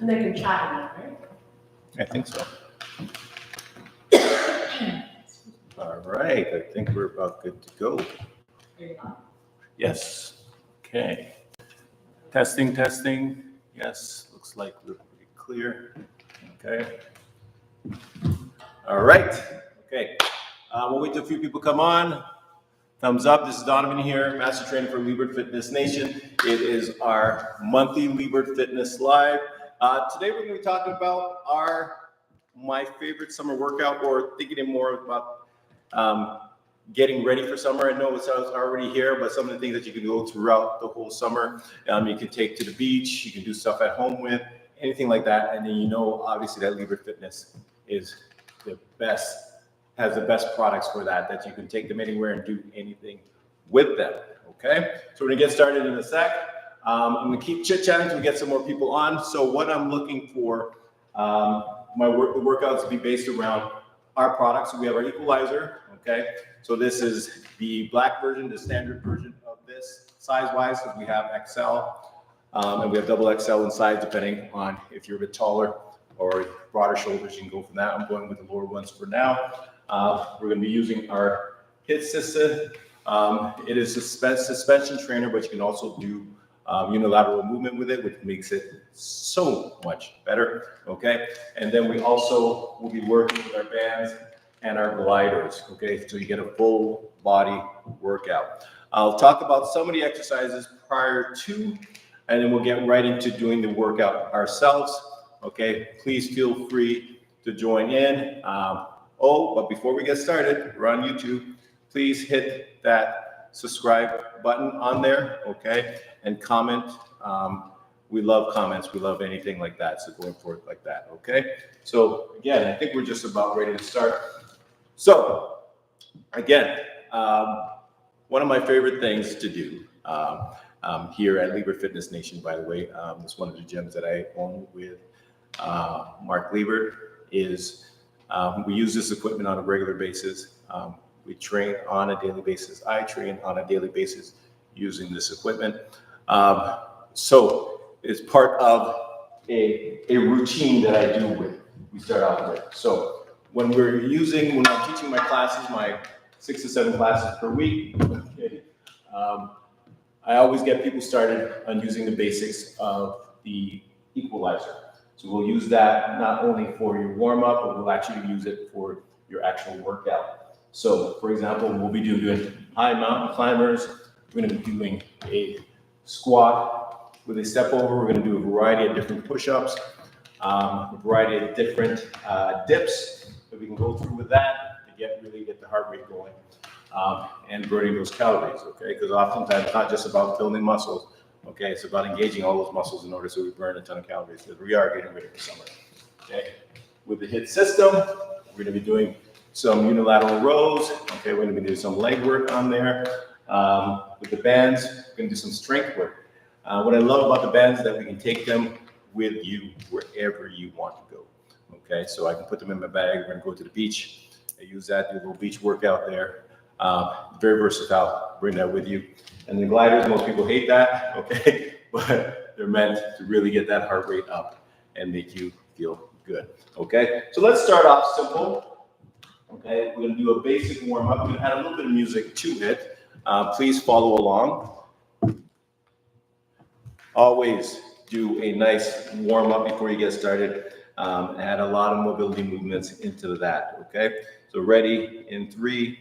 And they can chat in that, right? I think so. All right, I think we're about good to go. There you go. Yes. Okay. Testing, testing. Yes, looks like we're pretty clear. Okay. All right. Okay. We'll wait till a few people come on. Thumbs up. This is Donovan here, Master Trainer for Lebert Fitness Nation. It is our monthly Lebert Fitness Live. Today we're going to be talking about my favorite summer workout, or thinking more about getting ready for summer. I know it's already here, but some of the things that you can do throughout the whole summer. You can take to the beach, you can do stuff at home with, anything like that. And then obviously that Lebert Fitness is the best, has the best products for that you can take them anywhere and do anything with them, okay? So we're gonna get started in a sec. I'm gonna keep chit-chatting until we get some more people on. So what I'm looking for, the workouts to be based around our products. So we have our Equalizer, okay? So this is the black version, the standard version of this. Size-wise, so we have XL, and we have double XL in size, depending on if you're a bit taller or broader shoulders, you can go from that. I'm going with the lower ones for now. We're gonna be using our HIIT system. It is a suspension trainer, but you can also do unilateral movement with it, which makes it so much better, okay? And then we also will be working with our bands and our gliders, okay? So you get a full body workout. I'll talk about some of the exercises prior to, and then we'll get right into doing the workout ourselves, okay? Please feel free to join in. But before we get started, we're on YouTube. Please hit that subscribe button on there, okay? And comment. We love comments. We love anything like that. So going forward like that, okay? So again, I think we're just about ready to start. So again, one of my favorite things to do here at Lebert Fitness Nation, by the way, it's one of the gyms that I own with Mark Lebert, is we use this equipment on a regular basis. We train on a daily basis. I train on a daily basis using this equipment. So it's part of a routine that I do with. We start out with. So when I'm teaching my classes, my 6 to 7 classes per week, okay, I always get people started on using the basics of the Equalizer. So we'll use that not only for your warm-up, but we'll actually use it for your actual workout. So for example, we'll be doing high mountain climbers. We're gonna be doing a squat with a step over. We're gonna do a variety of different push-ups, a variety of different dips that we can go through with that to really get the heart rate going and burning those calories, okay? Because oftentimes it's not just about building muscles, okay? It's about engaging all those muscles in order so we burn a ton of calories, because we are getting ready for summer, okay? With the HIIT system, we're gonna be doing some unilateral rows, okay? We're gonna be doing some leg work on there. With the bands, we're gonna do some strength work. What I love about the bands is that we can take them with you wherever you want to go, okay? So I can put them in my bag. We're gonna go to the beach. I use that, do a little beach workout there. Very versatile, bring that with you. And the gliders, most people hate that, okay? But they're meant to really get that heart rate up and make you feel good, okay? So let's start off simple, okay? We're gonna do a basic warm up. We're gonna add a little bit of music to it. Please follow along. Always do a nice warm up before you get started. Add a lot of mobility movements into that, okay? So ready in 3,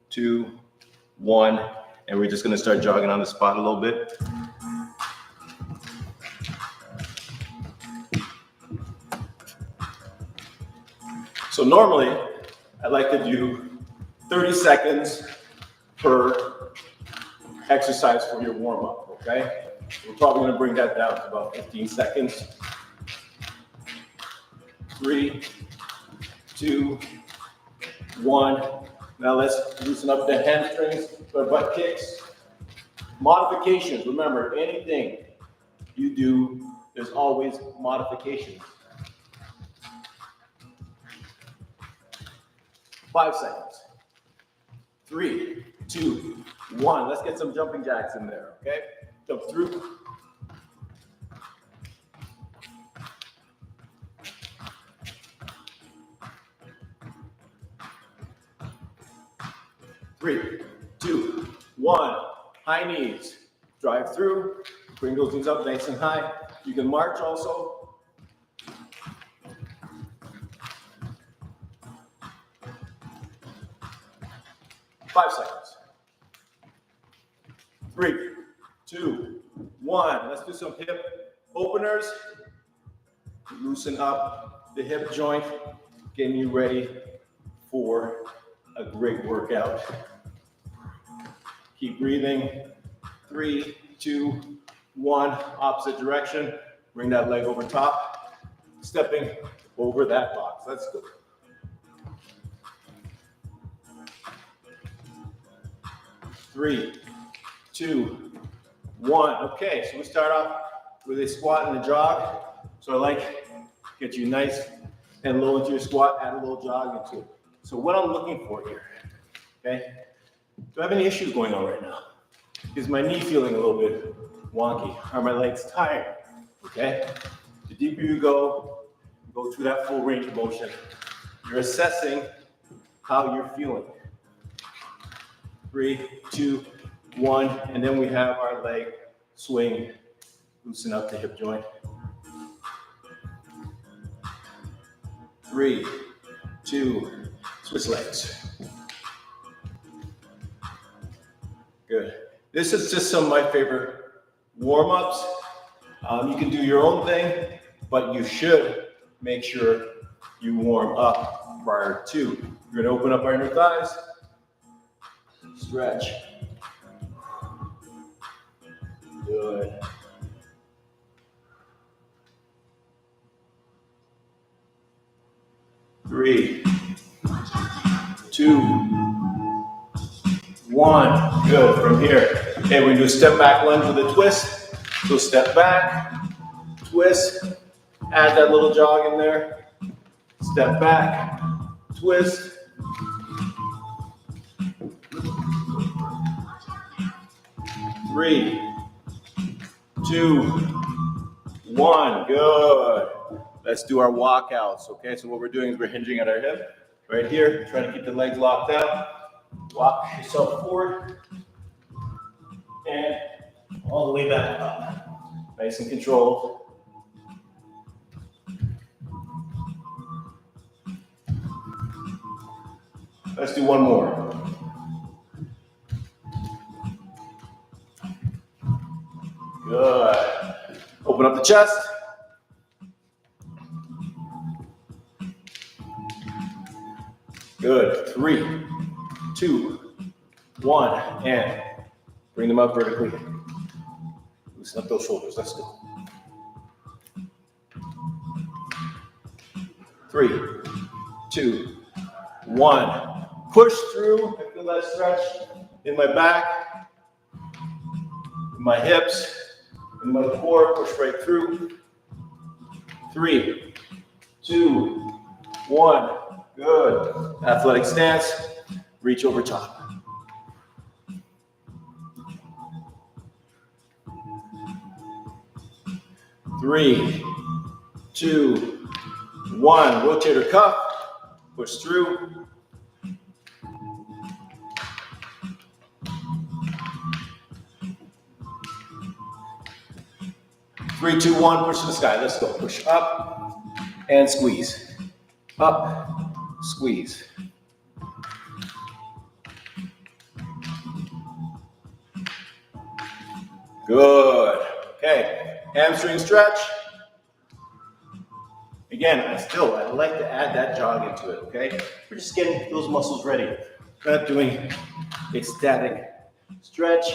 2, 1, and we're just gonna start jogging on the spot a little bit. So normally, I like to do 30 seconds per exercise for your warm up, okay? We're probably gonna bring that down to about 15 seconds. 3, 2, 1. Now let's loosen up the hamstrings, the butt kicks. Modifications, remember, anything you do, there's always modifications. 5 seconds. 3, 2, 1. Let's get some jumping jacks in there, okay? Jump through. 3, 2, 1. High knees. Drive through. Bring those knees up nice and high. You can march also. Five seconds. 3, 2, 1. Let's do some hip openers. Loosen up the hip joint, getting you ready for a great workout. Keep breathing. 3, 2, 1. Opposite direction. Bring that leg over top. Stepping over that box. Let's go. Three, 2, 1. Okay, so we start off with a squat and a jog. So I like get you nice and low into your squat, add a little jog into it. So what I'm looking for here, okay? Do I have any issues going on right now? Is my knee feeling a little bit wonky? Are my legs tired? Okay? The deeper you go through that full range of motion. You're assessing how you're feeling. 3, 2, 1, and then we have our leg swing. Loosen up the hip joint. 3, 2, switch legs. Good. This is just some of my favorite warm-ups. You can do your own thing, but you should make sure you warm up prior to. You're gonna open up our inner thighs. Stretch. Good. Three, 2, 1. Good. From here. Okay, we're gonna do a step back lunge with a twist. So step back, twist, add that little jog in there. Step back, twist. Three, 2, 1. Good. Let's do our walkouts. Okay, so what we're doing is we're hinging at our hip right here, trying to keep the legs locked out. Walk yourself forward and all the way back up. Nice and controlled. Let's do one more. Good. Open up the chest. Good. 3, 2, 1, and bring them up vertically. Loosen up those shoulders. Let's go. 3, 2, 1. Push through. I feel that stretch in my back, in my hips, in my core. Push right through. 3, 2, 1. Good. Athletic stance. Reach over top. 3, 2, 1. Rotator cuff. Push through. 3, 2, 1. Push to the sky. Let's go. Push up and squeeze. Up, squeeze. Good. Okay. Hamstring stretch. Again, I like to add that jog into it, okay? We're just getting those muscles ready. We're not doing a static stretch.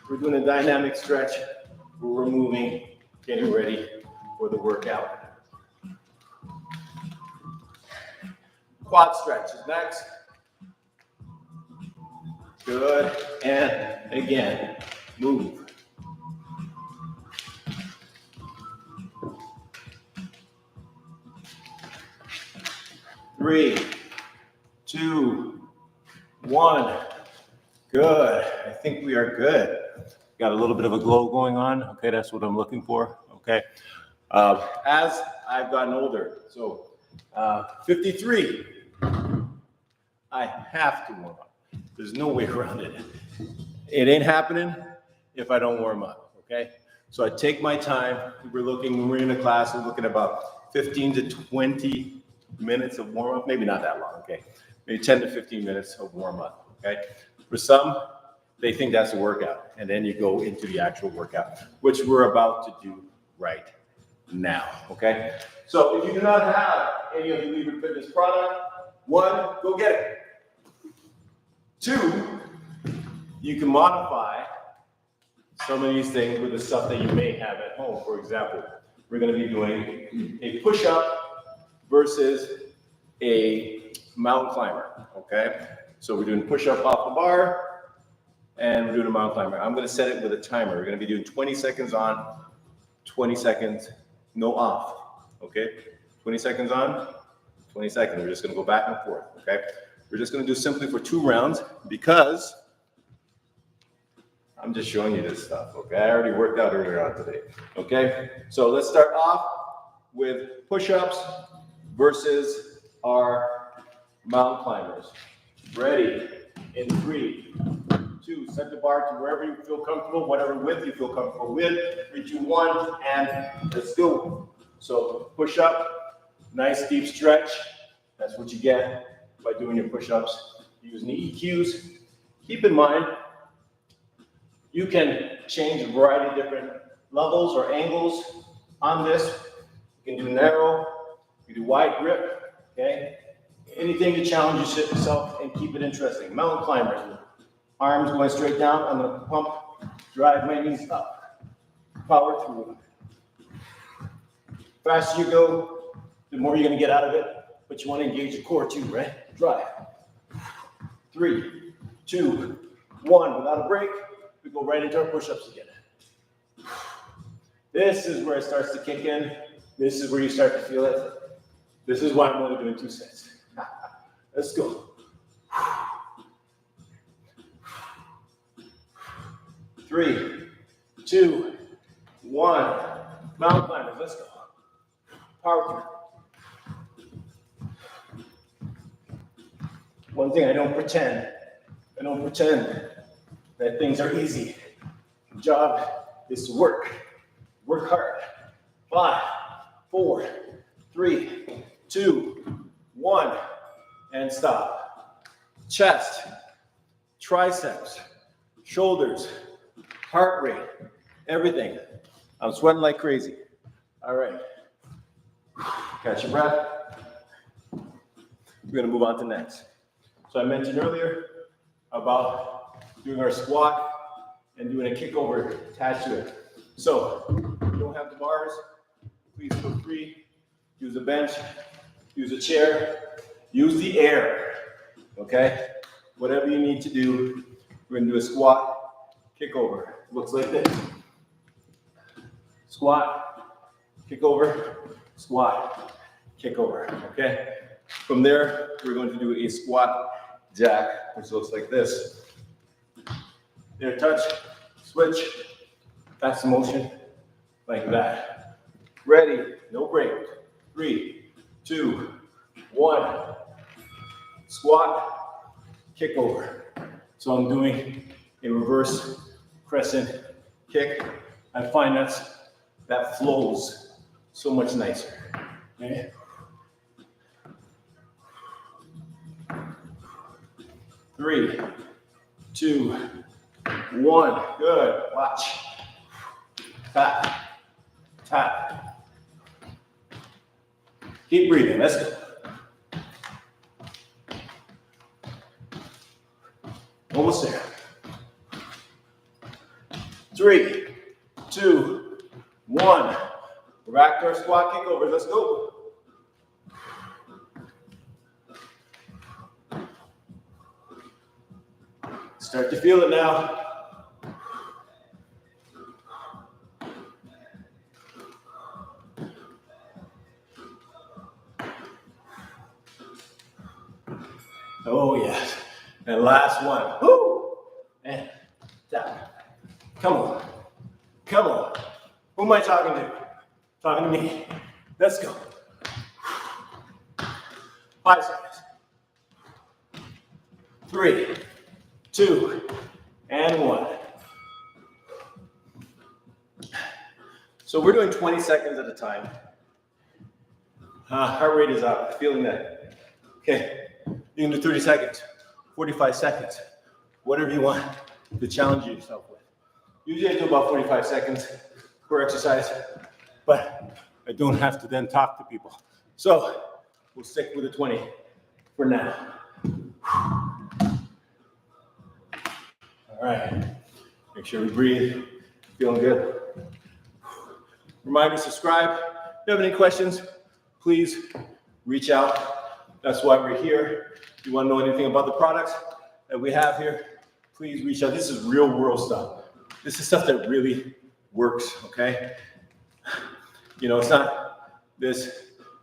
We're doing a dynamic stretch where we're moving, getting ready for the workout. Quad stretch is next. Good. And again, move. Three, 2, 1. Good. I think we are good. Got a little bit of a glow going on. Okay, that's what I'm looking for. Okay. As I've gotten older, so 53, I have to warm up. There's no way around it. It ain't happening if I don't warm up, okay? So I take my time. When we're in a class, we're looking at about 15 to 20 minutes of warm up, maybe not that long, okay? Maybe 10 to 15 minutes of warm up, okay? For some, they think that's a workout, and then you go into the actual workout, which we're about to do right now, okay? So if you do not have any of the Lebert Fitness product, 1, go get it. 2, you can modify some of these things with the stuff that you may have at home. For example, we're going to be doing a push-up versus a mountain climber, okay? So we're doing push-up off the bar, and we're doing a mountain climber. I'm going to set it with a timer. We're going to be doing 20 seconds on, 20 seconds, no off, okay? 20 seconds on, 20 seconds. We're just going to go back and forth, okay? We're just going to do simply for 2 rounds because I'm just showing you this stuff, okay? I already worked out earlier on today, okay? So let's start off with push-ups versus our mountain climbers. Ready? In 3, 2, set the bar to wherever you feel comfortable, whatever width you feel comfortable with. 3, 2, 1, and let's go. So push up, nice deep stretch. That's what you get by doing your push-ups. Using the EQs. Keep in mind, you can change a variety of different levels or angles on this. You can do narrow, you can do wide grip, okay? Anything to challenge yourself and keep it interesting. Mountain climbers, arms going straight down. I'm gonna pump, drive my knees up, power through. Faster you go, the more you're gonna get out of it, but you wanna engage your core too, right? Drive. 3, 2, 1, without a break. We go right into our push-ups again. This is where it starts to kick in. This is where you start to feel it. This is why I'm only doing 2 sets. Let's go. 3, 2, 1. Mountain climbers, let's go. Power through. One thing, I don't pretend that things are easy. The job is to work hard. 5, 4, 3, 2, 1, and stop. Chest, triceps, shoulders, heart rate, everything. I'm sweating like crazy. All right. Catch your breath. We're gonna move on to next. So I mentioned earlier about doing our squat and doing a kickover attached to it. So if you don't have the bars, please feel free. Use a bench, use a chair, use the air, okay? Whatever you need to do, we're gonna do a squat, kickover. Looks like this. Squat, kickover, squat, kickover, okay? From there, we're going to do a squat jack, which looks like this. There, touch, switch, that's the motion, like that. Ready, no break. 3, 2, 1. Squat, kick over. So I'm doing a reverse crescent kick. I find that flows so much nicer. Okay? 3, 2, 1. Good. Watch. Tap. Tap. Keep breathing. Let's go. Almost there. 3, 2, 1. We're back to our squat kickover. Let's go. Start to feel it now. Oh, yes. And last one. Woo! And down. Come on. Come on. Who am I talking to? Talking to me. Let's go. 5 seconds. 3, 2, and 1. So we're doing 20 seconds at a time. Heart rate is up, feeling that. Okay, you can do 30 seconds, 45 seconds, whatever you want to challenge yourself with. Usually I do about 45 seconds per exercise, but I don't have to then talk to people. So we'll stick with the 20 for now. All right, make sure we breathe, feeling good. Reminder, subscribe. If you have any questions, please reach out. That's why we're here. If you want to know anything about the products that we have here, please reach out. This is real world stuff. This is stuff that really works, okay? You know, it's not this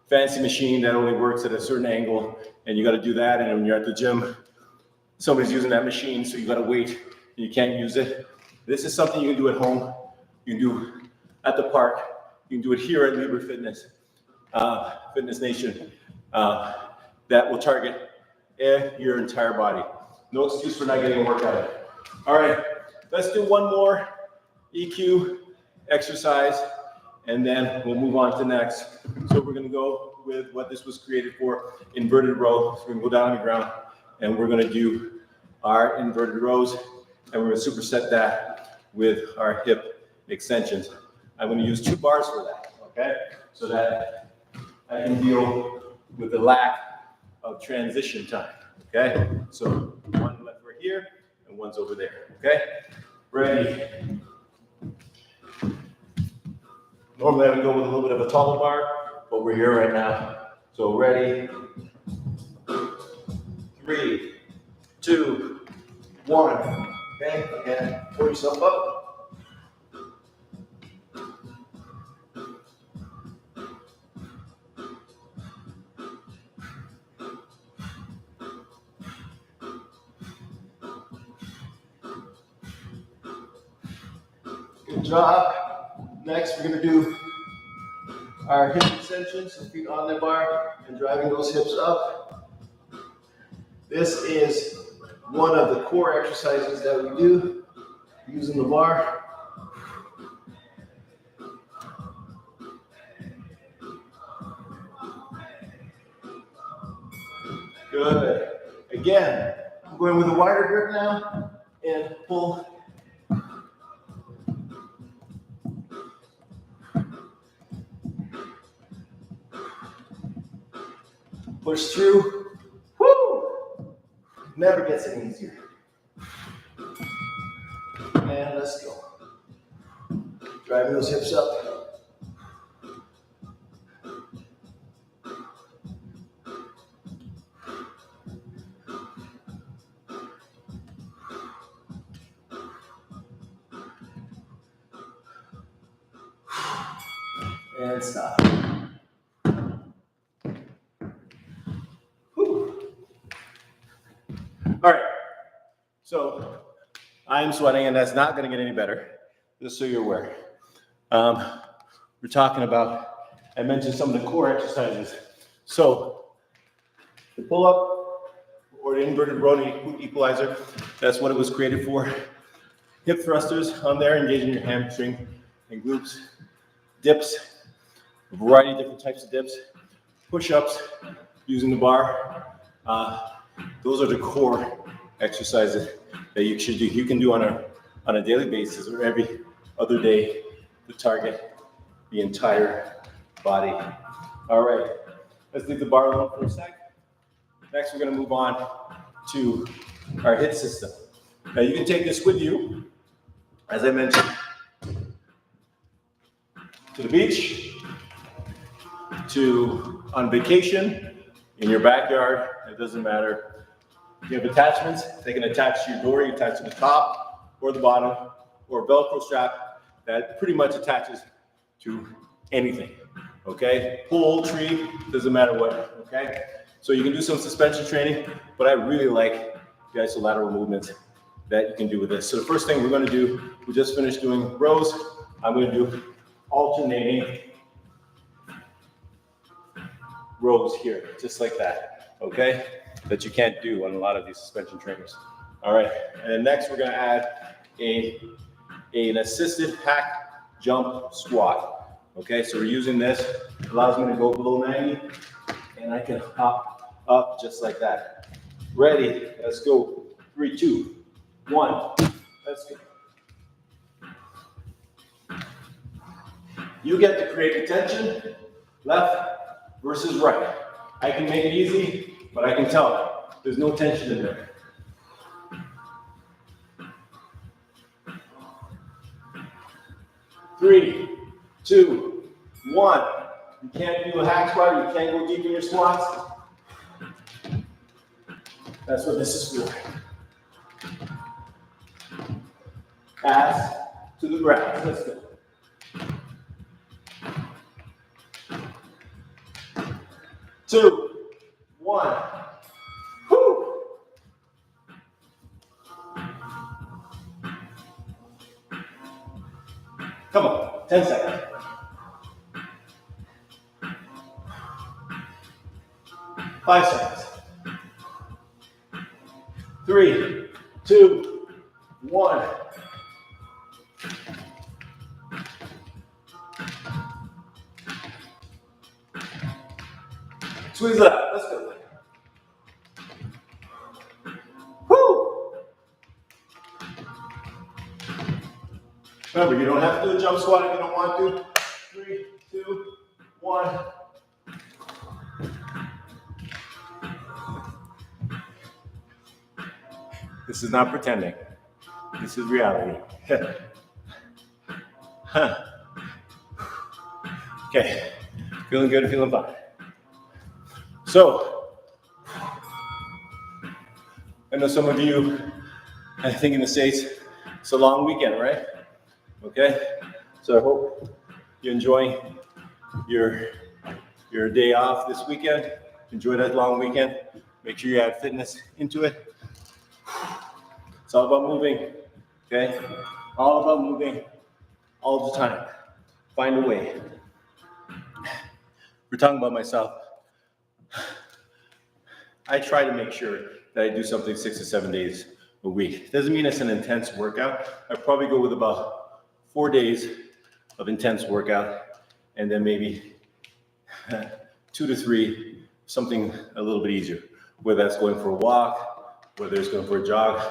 fancy machine that only works at a certain angle and you got to do that, and when you're at the gym, somebody's using that machine, so you got to wait and you can't use it. This is something you can do at home. You can do at the park. You can do it here at Lebert Fitness, Fitness Nation, that will target your entire body. No excuse for not getting a workout. All right, let's do one more EQ exercise, and then we'll move on to the next. So we're gonna go with what this was created for, inverted row. So we're gonna go down on the ground, and we're gonna do our inverted rows, and we're gonna superset that with our hip extensions. I'm gonna use 2 bars for that, okay? So that I can deal with the lack of transition time, okay? So one left right here, and one's over there, okay? Ready. Normally I would go with a little bit of a taller bar, but we're here right now. So ready. 3, 2, 1. Okay, again, pull yourself up. Good job. Next, we're going to do our hip extensions, so feet on the bar and driving those hips up. This is one of the core exercises that we do using the bar. Good. Again, I'm going with a wider grip now and pull. Push through. Woo! Never gets any easier. And let's go. Driving those hips up. And stop. All right, so I'm sweating, and that's not going to get any better, just so you're aware. We're talking about, I mentioned some of the core exercises. So the pull-up or the inverted row equalizer, that's what it was created for. Hip thrusters on there, engaging your hamstring and glutes. Dips, a variety of different types of dips. Push-ups using the bar. Those are the core exercises that you should do. You can do on a daily basis or every other day to target the entire body. All right, let's leave the bar alone for a sec. Next, we're going to move on to our HIIT system. Now, you can take this with you, as I mentioned, to the beach, on vacation, in your backyard, it doesn't matter. If you have attachments, they can attach to your door, you attach to the top or the bottom, or a Velcro strap that pretty much attaches to anything, okay? Pool, tree, doesn't matter what, okay? So you can do some suspension training, but I really like the isolateral movements that you can do with this. So the first thing we're gonna do, we just finished doing rows. I'm gonna do alternating rows here, just like that, okay? That you can't do on a lot of these suspension trainers. All right, and then next we're gonna add an assisted hack jump squat. Okay, so we're using this. It allows me to go below 90, and I can hop up just like that. Ready, let's go. 3, 2, 1, let's go. You get to create the tension, left versus right. I can make it easy, but I can tell there's no tension in there. Three, 2, 1. You can't do a hack squat, you can't go deep in your squats. That's what this is for. Ass to the ground. Let's go. 2, 1. Woo! Come on, 10 seconds. 5 seconds. 3, 2, 1. Squeeze it out. Let's go. Woo! Remember, you don't have to do a jump squat if you don't want to. 3, 2, 1. This is not pretending. This is reality. Okay, feeling good, feeling fine. So, I know some of you, I think in the States, it's a long weekend, right? Okay, so I hope you're enjoying your day off this weekend. Enjoy that long weekend. Make sure you add fitness into it. It's all about moving, okay? All about moving all the time. Find a way. We're talking about myself. I try to make sure that I do something 6 to 7 days a week. Doesn't mean it's an intense workout. I probably go with about 4 days of intense workout, and then maybe 2 to 3, something a little bit easier. Whether that's going for a walk, whether it's going for a jog.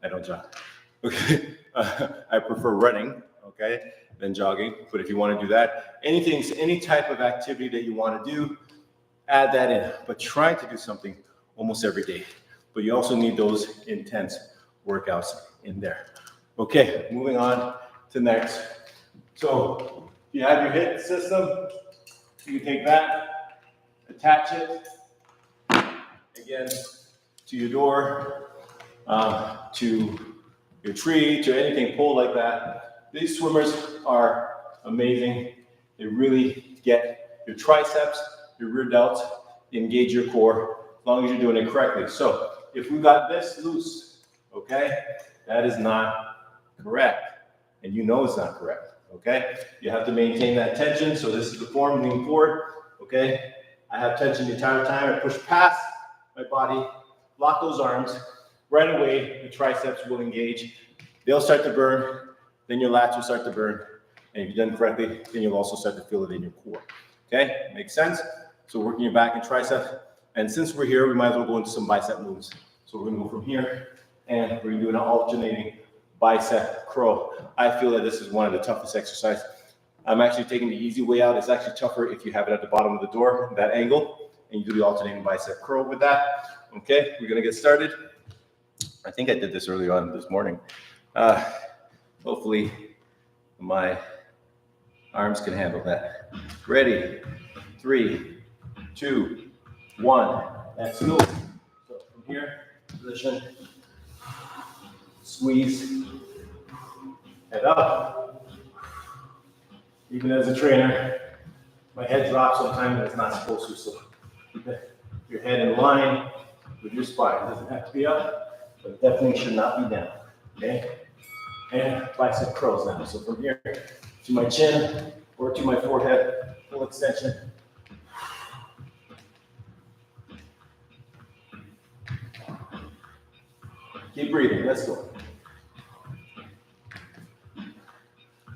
I don't jog. Okay, I prefer running. Okay, than jogging. But if you want to do that, any type of activity that you want to do, add that in. But try to do something almost every day. But you also need those intense workouts in there. Okay, moving on to next. So if you have your hip system, you can take that, attach it again to your door, to your tree, to anything, pole like that. These swimmers are amazing. They really get your triceps, your rear delts, engage your core, as long as you're doing it correctly. So if we got this loose, okay, that is not correct. And you know it's not correct, okay? You have to maintain that tension. So this is the form, lean forward, okay? I have tension the entire time. I push past my body, lock those arms. Right away, the triceps will engage. They'll start to burn. Then your lats will start to burn. And if you've done correctly, then you'll also start to feel it in your core. Okay, makes sense? So working your back and tricep. And since we're here, we might as well go into some bicep moves. So we're gonna go from here, and we're gonna do an alternating bicep curl. I feel that this is one of the toughest exercises. I'm actually taking the easy way out. It's actually tougher if you have it at the bottom of the door, that angle, and you do the alternating bicep curl with that. Okay, we're gonna get started. I think I did this earlier on this morning. Hopefully my arms can handle that. Ready? 3, 2, 1. Let's go. So from here, position, squeeze, head up. Even as a trainer, my head drops sometimes and it's not supposed to. So keep your head in line with your spine. It doesn't have to be up, but it definitely should not be down. Okay? And bicep curls now. So from here to my chin or to my forehead, full extension. Keep breathing, let's go.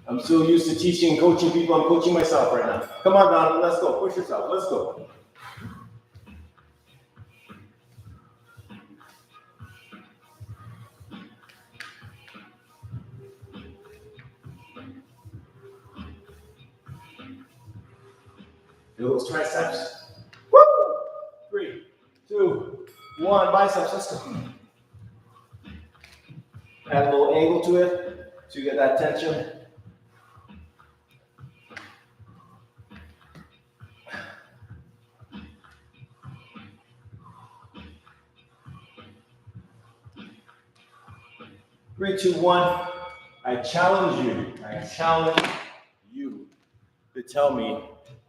I'm so used to teaching and coaching people, I'm coaching myself right now. Come on, Donovan, let's go. Push yourself, let's go. Feel those triceps. Woo! 3, 2, 1, biceps, let's go. Add a little angle to it so you get that tension. Three, two, one. I challenge you to tell me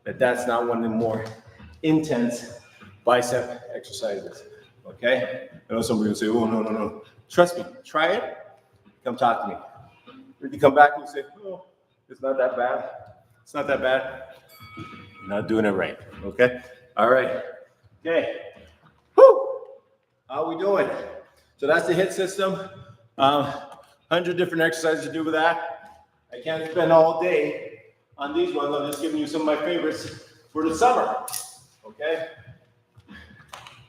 that that's not one of the more intense bicep exercises, okay? I know somebody will say, oh, no. Trust me, try it, come talk to me. If you come back and you say, oh, it's not that bad, it's not that bad, you're not doing it right, okay? All right, okay. Woo! How are we doing? So that's the HIIT system. 100 different exercises to do with that. I can't spend all day on these ones. I'm just giving you some of my favorites for the summer, okay?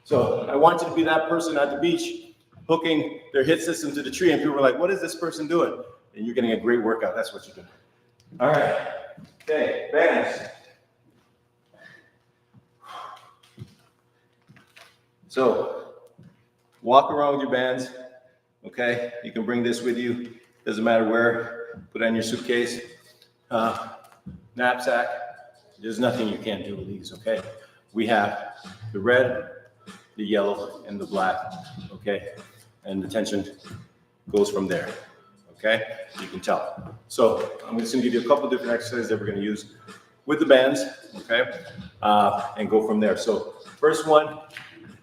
So I want you to be that person at the beach hooking their HIIT system to the tree, and people are like, what is this person doing? And you're getting a great workout. That's what you're doing. All right. Okay, bands. So walk around with your bands, okay? You can bring this with you. Doesn't matter where. Put it on your suitcase, knapsack. There's nothing you can't do with these, okay? We have the red, the yellow, and the black, okay? And the tension goes from there, okay? You can tell. So I'm just gonna give you a couple different exercises that we're gonna use with the bands, okay? And go from there. So first one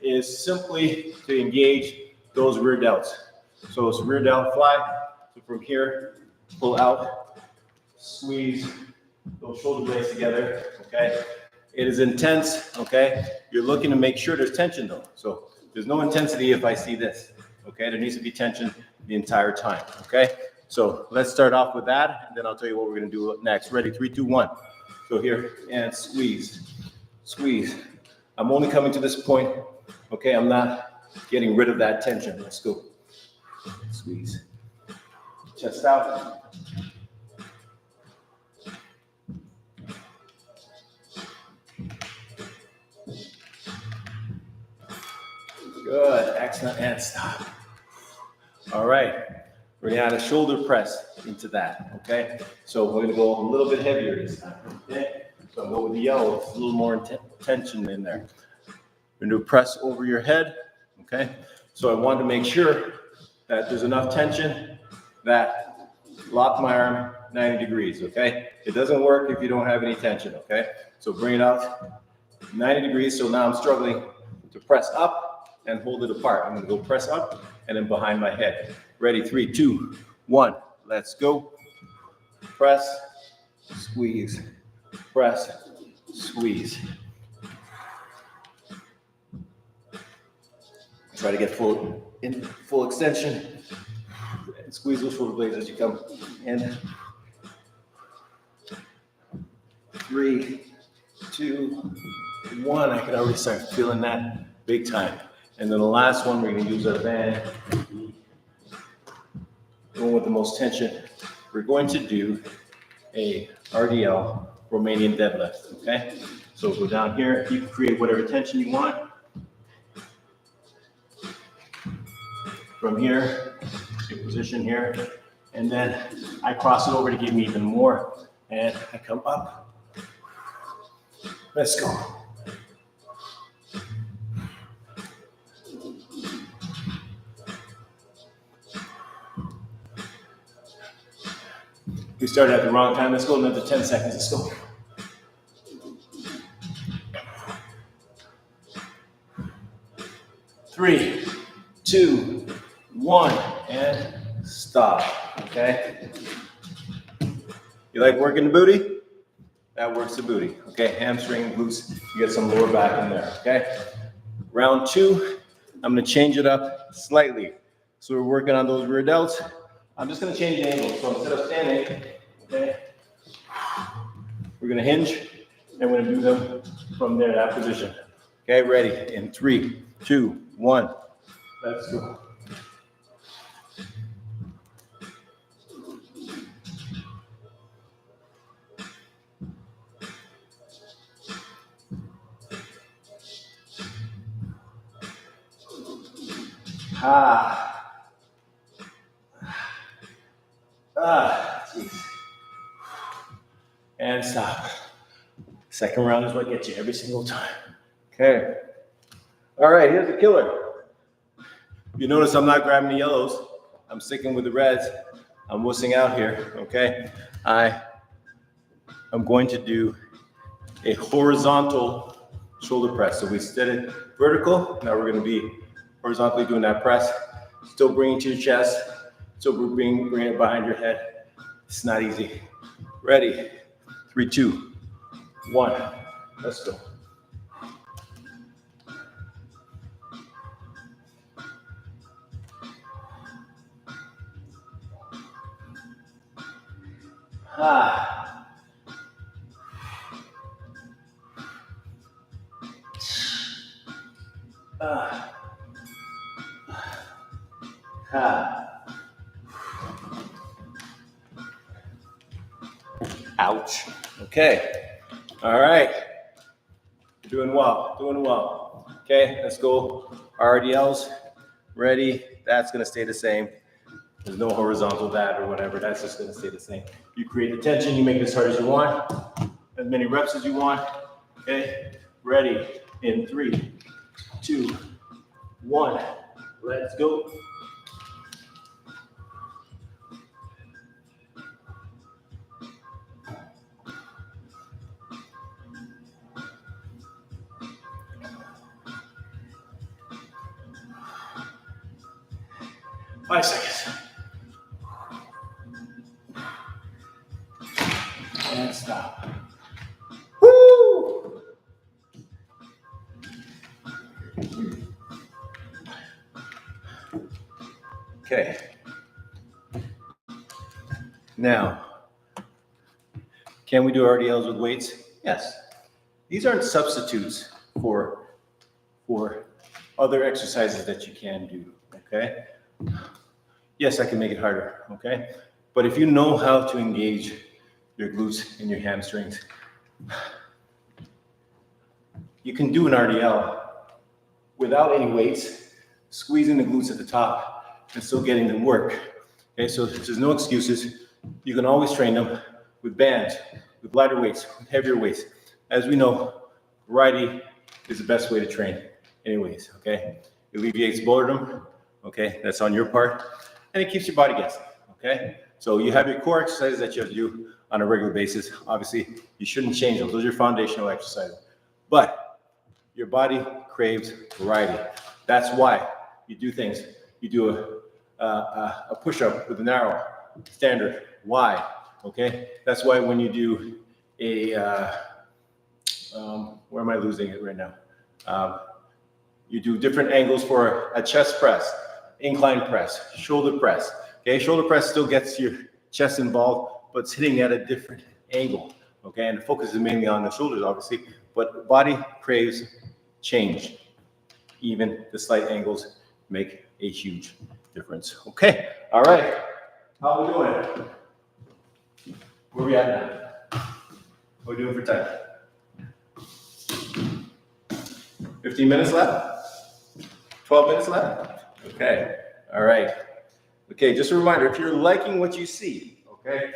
is simply to engage those rear delts. So it's rear delt fly. So from here, pull out, squeeze those shoulder blades together, okay? It is intense, okay? You're looking to make sure there's tension though. So there's no intensity if I see this, okay? There needs to be tension the entire time, okay? So let's start off with that, and then I'll tell you what we're gonna do next. Ready, 3, 2, 1. So here, and squeeze, squeeze. I'm only coming to this point, okay? I'm not getting rid of that tension. Let's go. Squeeze. Chest out. Good, excellent, and stop. All right, we're gonna add a shoulder press into that, okay? So we're gonna go a little bit heavier this time, okay? So I'll go with the yellow, it's a little more tension in there. We're gonna do a press over your head, okay? So I want to make sure that there's enough tension that lock my arm 90 degrees, okay? It doesn't work if you don't have any tension, okay? So bring it out 90 degrees, so now I'm struggling to press up and hold it apart. I'm gonna go press up and then behind my head. Ready, 3, 2, 1, let's go. Press, squeeze, press, squeeze. Try to get full extension and squeeze those shoulder blades as you come in. 3, 2, 1. I can already start feeling that big time. And then the last one, we're going to use our band. Going with the most tension. We're going to do a RDL, Romanian deadlift, okay? So go down here. You can create whatever tension you want. From here, take position here. And then I cross it over to give me even more. And I come up. Let's go. We started at the wrong time. Let's go another 10 seconds. Let's go. Three, 2, 1, and stop. Okay? You like working the booty? That works the booty. Okay, hamstring, glutes, you get some lower back in there. Okay? Round 2, I'm gonna change it up slightly. So we're working on those rear delts. I'm just gonna change the angle. So instead of standing, okay, we're gonna hinge and we're gonna do them from there, that position. Okay, ready, in 3, 2, 1, let's go. Geez. And stop. Second round is what gets you every single time. Okay. All right, here's the killer. You notice I'm not grabbing the yellows. I'm sticking with the reds. I'm wussing out here, okay? I'm going to do a horizontal shoulder press. So we did it vertical. Now we're gonna be horizontally doing that press. Still bringing it to your chest. Still bring it behind your head. It's not easy. Ready? 3, 2, 1. Let's go. Ouch. Okay. All right. Doing well. Doing well. Okay. Let's go. RDLs. Ready. That's going to stay the same. There's no horizontal that or whatever. That's just going to stay the same. You create the tension. You make it as hard as you want. As many reps as you want. Okay. Ready. In 3, 2, 1. Let's go. Five seconds. And stop. Woo! Okay. Now, can we do RDLs with weights? Yes. These aren't substitutes for other exercises that you can do, okay? Yes, I can make it harder, okay? But if you know how to engage your glutes and your hamstrings, you can do an RDL without any weights, squeezing the glutes at the top and still getting them work. Okay, so there's no excuses. You can always train them with bands, with lighter weights, with heavier weights. As we know, variety is the best way to train anyways, okay? It alleviates boredom, okay? That's on your part. And it keeps your body guessing, okay? So you have your core exercises that you have to do on a regular basis. Obviously, you shouldn't change those. Those are your foundational exercises. But your body craves variety. That's why you do things. You do a push-up with a narrow, standard, wide, okay? That's why when you do a, where am I losing it right now? You do different angles for a chest press, incline press, shoulder press. Okay, shoulder press still gets your chest involved, but it's hitting at a different angle. Okay, and the focus is mainly on the shoulders, obviously, but body craves change. Even the slight angles make a huge difference. Okay, all right. How are we doing? Where are we at now? What are we doing for time? 15 minutes left? 12 minutes left? Okay, all right. Okay, just a reminder, if you're liking what you see, okay,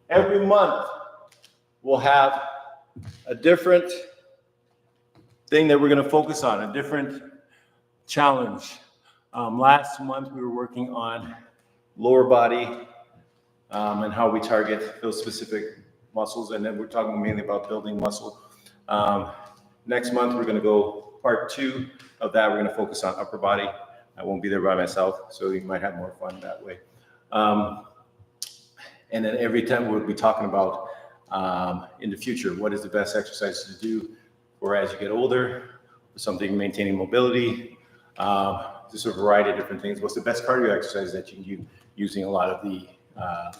every month we'll have a different thing that we're going to focus on, a different challenge. Last month we were working on lower body and how we target those specific muscles, and then we're talking mainly about building muscle. Next month we're going to go part 2 of that. We're going to focus on upper body. I won't be there by myself, so you might have more fun that way. And then every time we'll be talking about in the future, what is the best exercise to do for as you get older, for something maintaining mobility, just a variety of different things. What's the best cardio exercise that you can do using a lot of the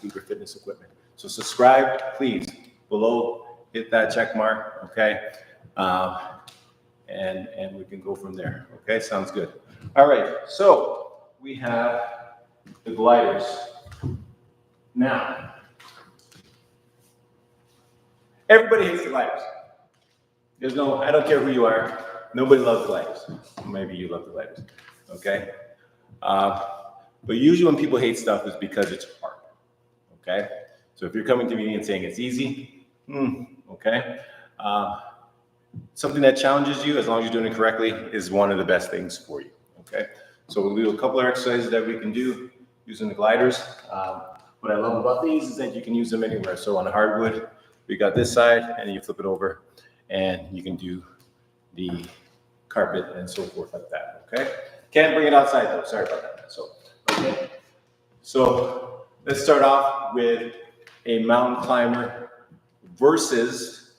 Lebert fitness equipment? So subscribe, please. Below, hit that check mark, okay? And we can go from there, okay? Sounds good. All right, so we have the gliders. Now, everybody hates the gliders. There's no, I don't care who you are, nobody loves gliders. Maybe you love the gliders, okay? But usually when people hate stuff is because it's hard, okay? So if you're coming to me and saying it's easy, okay? Something that challenges you, as long as you're doing it correctly, is one of the best things for you, okay? So we'll do a couple of exercises that we can do using the gliders. What I love about these is that you can use them anywhere. So on a hardwood, we got this side, and then you flip it over, and you can do the carpet and so forth like that, okay? Can't bring it outside though, sorry about that. So, okay. So let's start off with a mountain climber versus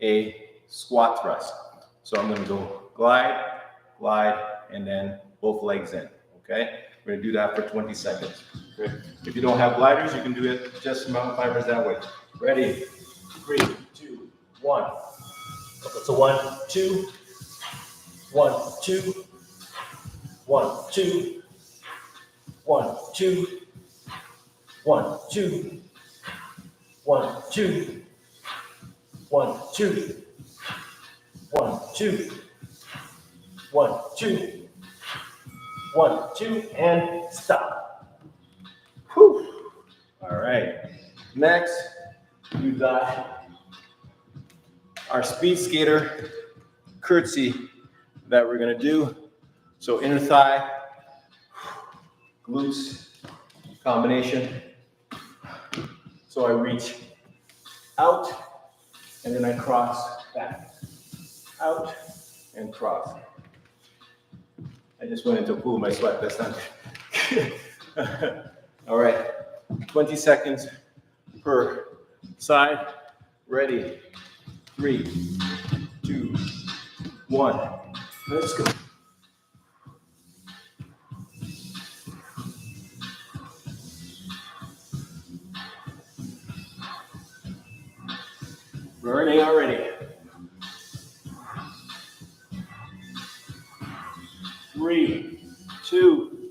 a squat thrust. So I'm gonna go glide, glide, and then both legs in, okay? We're gonna do that for 20 seconds. Okay? If you don't have gliders, you can do it just mountain climbers that way. Ready? 3, 2, 1. So 1, 2, 1, 2, 1, 2, 1, 2, 1, 2, 1, 2, 1, 2, 1, 2, 1, 2, 1, 2, and stop. Whew. All right. Next, we got our speed skater curtsy that we're gonna do. So inner thigh, glutes combination. So I reach out and then I cross back. Out and cross. I just went into a pool of my sweat, that's not good. All right, 20 seconds per side. Ready? 3, 2, 1. Let's go. Burning already. 3, 2,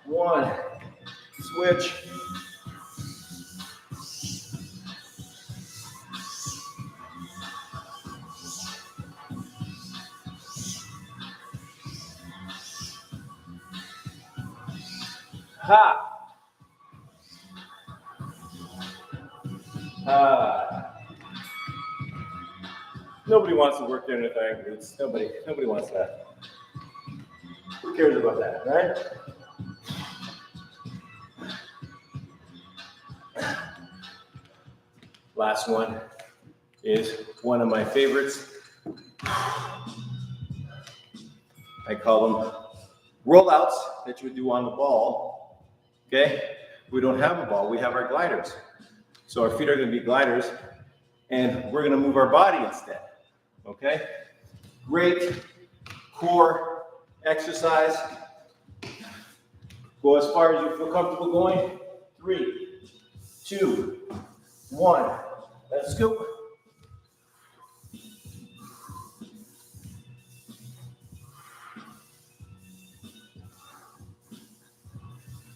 1. Switch. Ha. Nobody wants to work their thigh glutes. Nobody wants that. Who cares about that, right? Last one is one of my favorites. I call them rollouts that you would do on the ball. Okay? We don't have a ball, we have our gliders. So our feet are going to be gliders, and we're going to move our body instead. Okay? Great core exercise. Go as far as you feel comfortable going. 3, 2, 1. Let's go.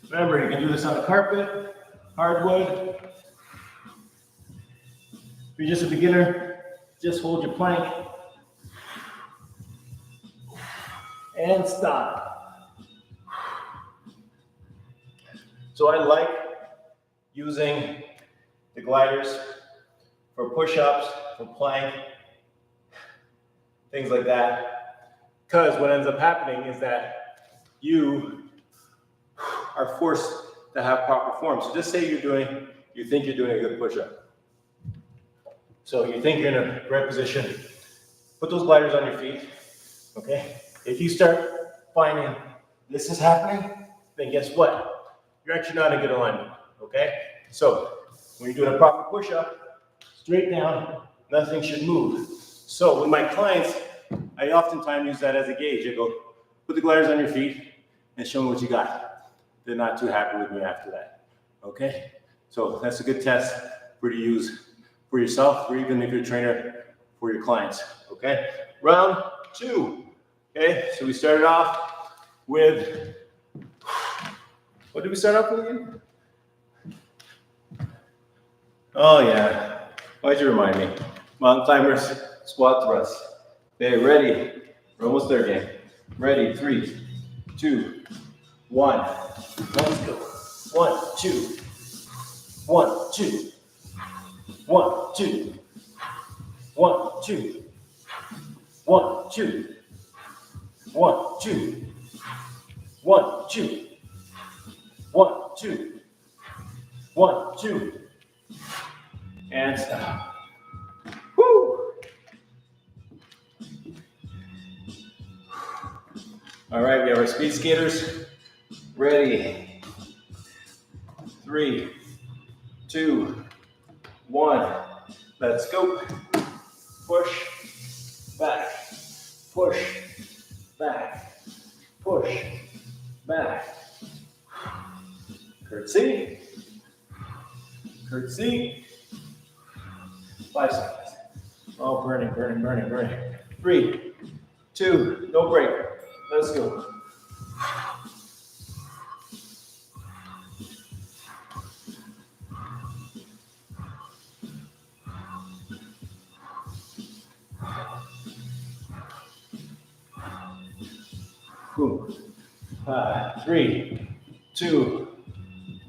Remember, you can do this on a carpet, hardwood. If you're just a beginner, just hold your plank and stop. So I like using the gliders for push-ups, for plank, things like that. Because what ends up happening is that you are forced to have proper form. So just say you think you're doing a good push-up. So you think you're in a great position. Put those gliders on your feet, okay? If you start finding this is happening, then guess what? You're actually not in good alignment, okay? So when you're doing a proper push-up, straight down, nothing should move. So with my clients, I oftentimes use that as a gauge. I go, put the gliders on your feet and show me what you got. They're not too happy with me after that. Okay? So that's a good test for you to use for yourself, or even if you're a trainer, for your clients. Okay? Round 2. Okay? So we started off with, what did we start off with again? Oh yeah. Why'd you remind me? Mountain climbers, squat thrust. Okay, ready. We're almost there, gang. Ready, 3, 2, 1. Let's go. 1, 2. 1, 2. 1, 2. 1, 2. 1, 2. 1, 2. 1, 2. 1, 2. 1, 2. And stop. Woo! All right, we have our speed skaters. Ready. 3, 2, 1. Let's go. Push, back, push, back, push, back. Curtsy, curtsy. 5 seconds. Oh, burning, burning, burning, burning. 3, 2, no break. Let's go. Whew. 3, 2,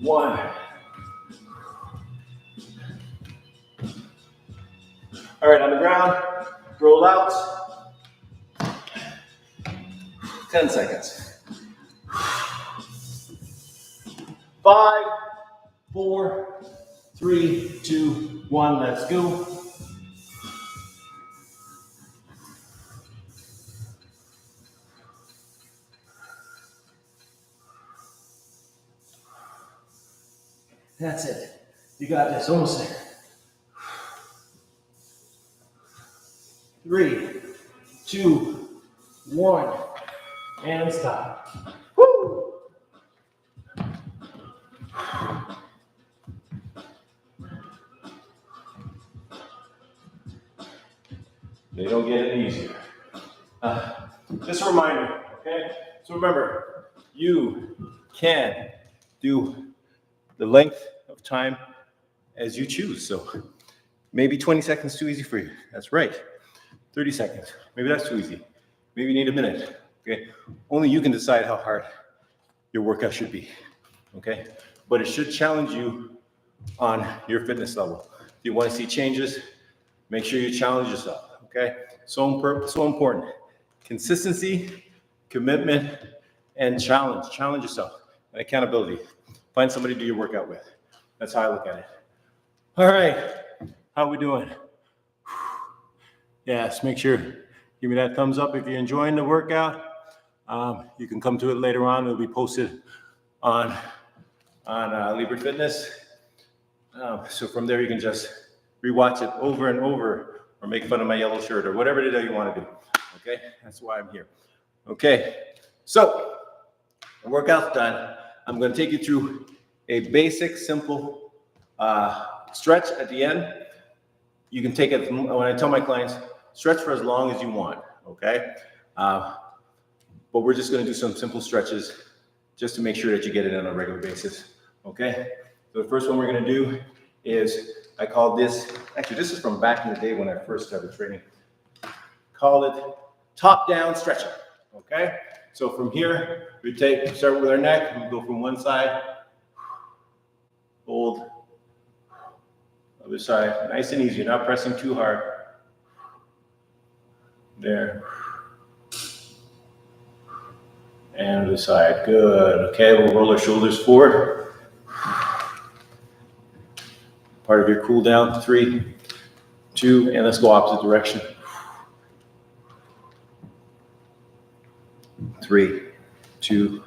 1. All right, on the ground, roll out. 10 seconds. 5, 4, 3, 2, 1. Let's go. That's it. You got this. Almost there. 3, 2, 1, and stop. Woo! They don't get any easier. Just a reminder, okay? So remember, you can do the length of time as you choose. So maybe 20 seconds too easy for you. That's right. 30 seconds. Maybe that's too easy. Maybe you need a minute. Okay? Only you can decide how hard your workout should be. Okay? But it should challenge you on your fitness level. If you want to see changes, make sure you challenge yourself. Okay? So important. Consistency, commitment, and challenge. Challenge yourself. And accountability. Find somebody to do your workout with. That's how I look at it. All right. How we doing? Yes, make sure, give me that thumbs up if you're enjoying the workout. You can come to it later on. It'll be posted on Lebert Fitness. So from there, you can just rewatch it over and over or make fun of my yellow shirt or whatever it is you want to do. Okay, that's why I'm here. Okay, so the workout's done. I'm going to take you through a basic, simple stretch at the end. You can take it, when I tell my clients, stretch for as long as you want, okay? But we're just going to do some simple stretches just to make sure that you get it on a regular basis, okay? So the first one we're going to do is, I call this, actually this is from back in the day when I first started training. Call it top-down stretching, okay? So from here, we start with our neck, we go from one side, hold, other side, nice and easy, you're not pressing too hard. There. And other side, good. Okay, we'll roll our shoulders forward. Part of your cool down, 3, 2, and let's go opposite direction. 3, 2,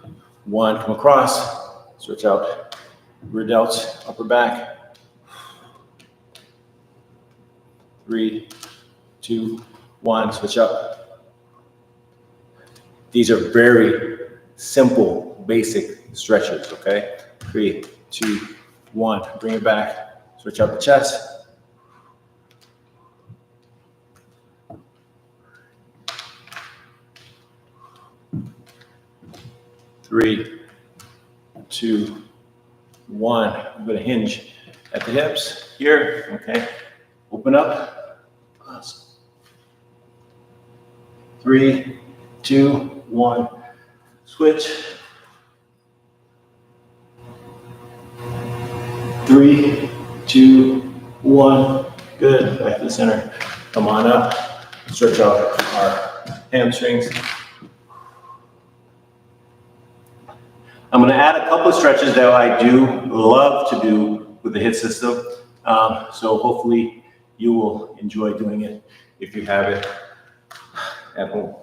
1, come across, stretch out, rear delts, upper back. 3, 2, 1, switch up. These are very simple, basic stretches, okay? 3, 2, 1. Bring it back. Stretch out the chest. 3, 2, 1. I'm going to hinge at the hips here, okay? Open up. 3, 2, 1. Switch. 3, 2, 1. Good. Back to the center. Come on up. Stretch out our hamstrings. I'm going to add a couple of stretches that I do love to do with the HIIT system. So hopefully you will enjoy doing it if you have it at home.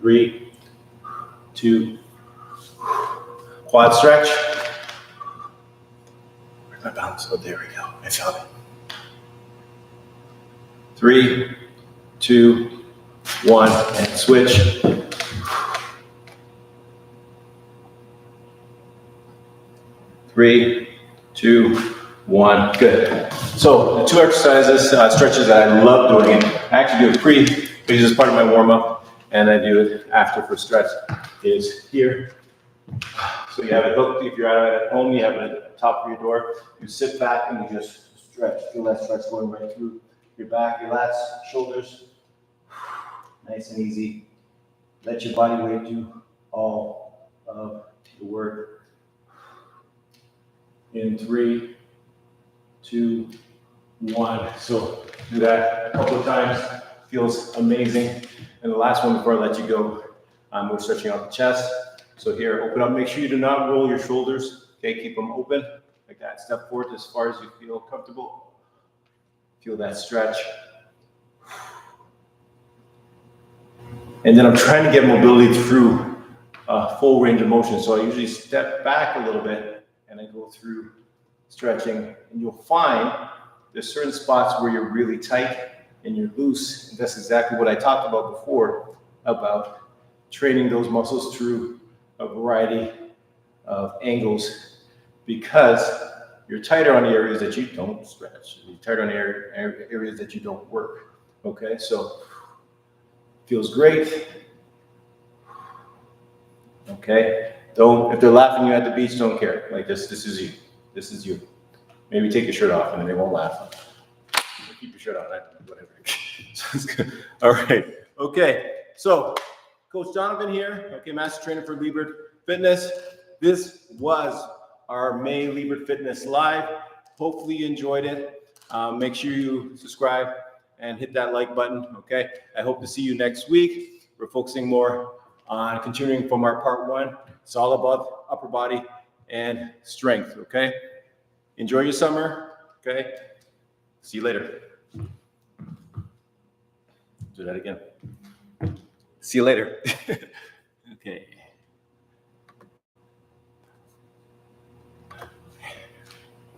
3, 2, quad stretch. Where's my balance? Oh, there we go. I found it. 3, 2, 1, and switch. 3, 2, 1. Good. So the two exercises, stretches that I love doing. I actually do it pre, because it's part of my warm up, and I do it after for stretch. Is here. So you have it hooked. If you're at home, you have it at the top of your door. You sit back and you just stretch. Feel that stretch going right through your back, your lats, shoulders. Nice and easy. Let your body weight do all of the work. In 3, 2, 1. So do that a couple of times. Feels amazing. And the last one before I let you go, we're stretching out the chest. So here, open up. Make sure you do not roll your shoulders. Okay, keep them open like that. Step forward as far as you feel comfortable. Feel that stretch. And then I'm trying to get mobility through full range of motion. So I usually step back a little bit and I go through stretching, and you'll find there's certain spots where you're really tight and you're loose. And that's exactly what I talked about before, about training those muscles through a variety of angles, because you're tighter on the areas that you don't stretch. You're tighter on the areas that you don't work. Okay, so feels great. Okay. Don't, if they're laughing you at the beach, don't care. Like this is you. This is you. Maybe take your shirt off and then they won't laugh. Keep your shirt on, whatever. Sounds good. All right. Okay. So, Coach Donovan here. Okay, Master Trainer for Lebert Fitness. This was our May Lebert Fitness Live. Hopefully you enjoyed it. Make sure you subscribe and hit that like button. Okay. I hope to see you next week. We're focusing more on continuing from our part 1. It's all about upper body and strength, okay? Enjoy your summer, okay? See you later. Do that again. See you later. Okay.